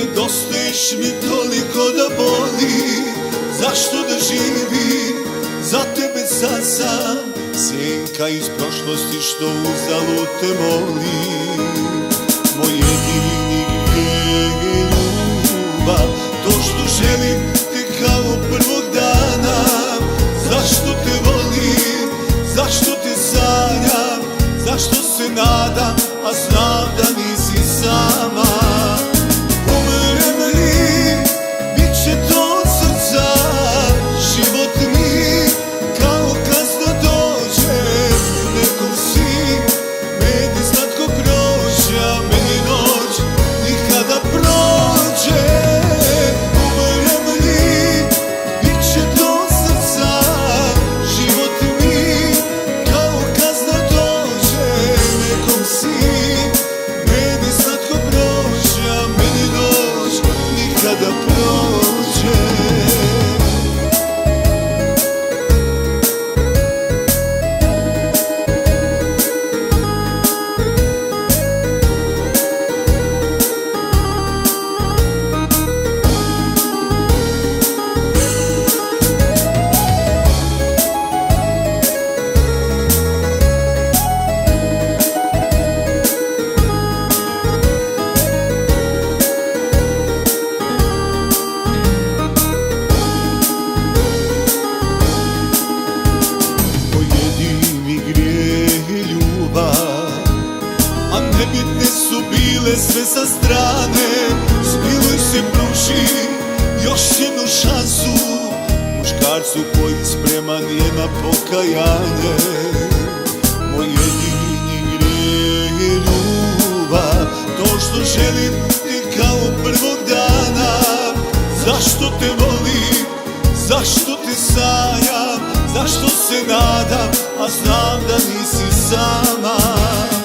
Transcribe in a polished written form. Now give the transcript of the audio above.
Nedostaješ mi toliko da boli, zašto da živim, za tebe sad sam senka iz prošlosti što uzalud te moli. Moj jedini grijeh je ljubav, to što želim te kao prvog dana. Zašto te volim, zašto te sanjam, zašto se nadam, a znam da nisi sama. Kada prođe nebitne su bile sve sa strane. Smiluj se, pruži još jednu šansu muškarcu koji spreman je na pokajanje. Moj jedini grijeh je ljubav, to što želim ti kao prvog dana. Zašto te volim, zašto te sanjam, zašto se nadam, a znam da nisi sama.